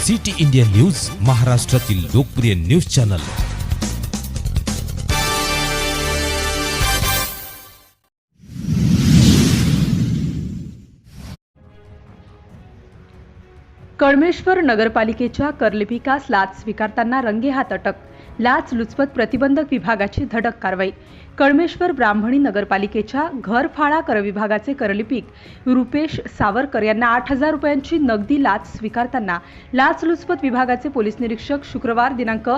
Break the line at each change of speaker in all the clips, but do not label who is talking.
City India news, महाराष्ट्रातील लोकप्रिय news channel.
Kalmeshwar नगरपालिकेच्या करलिपिकास लाच स्वीकारताना रंगेहात अटक। लाच लुचपत प्रतिबंधक विभागाची धडक कारवाई। कळमेश्वर ब्राह्मणी नगरपालिकेच्या घरफाळा कर विभागाचे करलिपिक रुपेश सावरकर यांना 8,000 रुपयांची नगदी लाच स्वीकारताना लाचलुचपत विभागाचे पोलीस निरीक्षक शुक्रवार दिनांक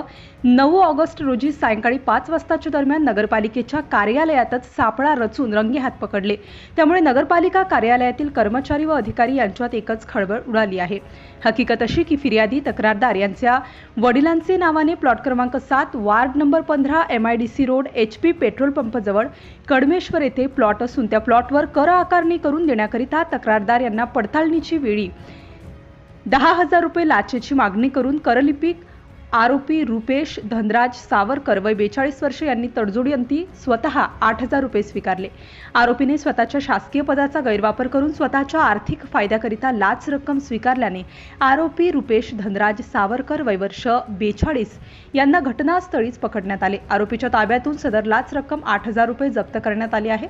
9 ऑगस्ट रोजी सायंकाळी 5 वाजताच्या दरम्यान नगरपालिकेच्या कार्यालयातच सापळा रचून रंगेहात पकडले। त्यामुळे नगरपालिका कार्यालयातील कर्मचारी व अधिकारी यांच्यात एकच खळबळ उडाली आहे। हकीकत अशी की फिर्यादी तक्रारदार यांच्या वडिलांचे नावाने प्लॉट क्रमांक 7 ward number 15 MIDC road HP petrol pump जवळ कळमेश्वर येथे प्लॉट असून त्या प्लॉटवर कर आकारणी करून देण्याकरिता तक्रारदार यांना पडताळणीची वेळी 10,000 रुपये लाचेची मागणी करून करलिपिक आरोपी रुपेश धनराज सावरकर वय 42 वर्षे यांनी तडजोडीअंती स्वतः 8,000 रुपये स्वीकारले। आरोपीने स्वतःच्या शासकीय पदाचा गैरवापर करून स्वतःच्या आर्थिक फायद्याकरिता लाच रक्कम स्वीकारल्याने आरोपी रुपेश धनराज सावरकर वय वर्ष 42 यांना घटनास्थळीच पकडण्यात आले। आरोपीच्या ताब्यातून सदर लाच रक्कम 8,000 रुपये जप्त करण्यात आली आहे।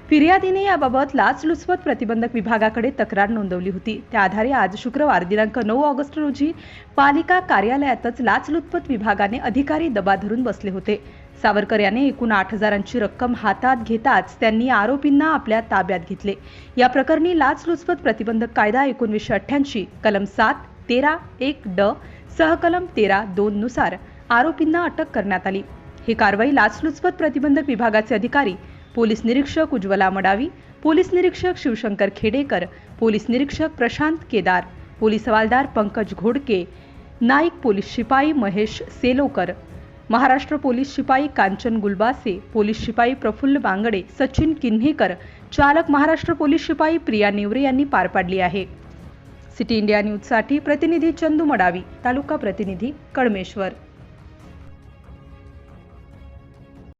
फिर्यादीने याबाबत लाचलुचपत प्रतिबंधक विभागाकडे तक्रार नोंदवली होती। त्या आधारे आज शुक्रवार दिनांक 9 ऑगस्ट रोजी पालिका कार्यालयातच लाचलुचपत विभागाने अधिकारी दबा धरून बसले होते। सावरकर याने एकूण 8,000ची रक्कम हातात घेताच त्यांनी आरोपींना आपल्या ताब्यात घेतले। या प्रकरणी लाचलुचपत प्रतिबंधक कायदा 1988 कलम 7, 13, 1 ड सहकलम 13, 2 नुसार आरोपींना अटक करण्यात आली। ही कारवाई लाचलुचपत प्रतिबंधक विभागाचे अधिकारी पोलीस निरीक्षक उज्ज्वला मडावी, पोलीस निरीक्षक शिवशंकर खेडेकर, पोलीस निरीक्षक प्रशांत केदार, पोलीस हवालदार पंकज घोडके, नाईक पोलीस शिपाई महेश सेलोकर, महाराष्ट्र पोलीस शिपाई कांचन गुलबासे, पोलीस शिपाई प्रफुल्ल बांगडे, सचिन किन्हेकर, चालक महाराष्ट्र पोलीस शिपाई प्रिया नेवरे यांनी पार पाडली आहे। सिटी इंडिया न्यूजसाठी प्रतिनिधी चंदू मडावी, तालुका प्रतिनिधी कळमेश्वर।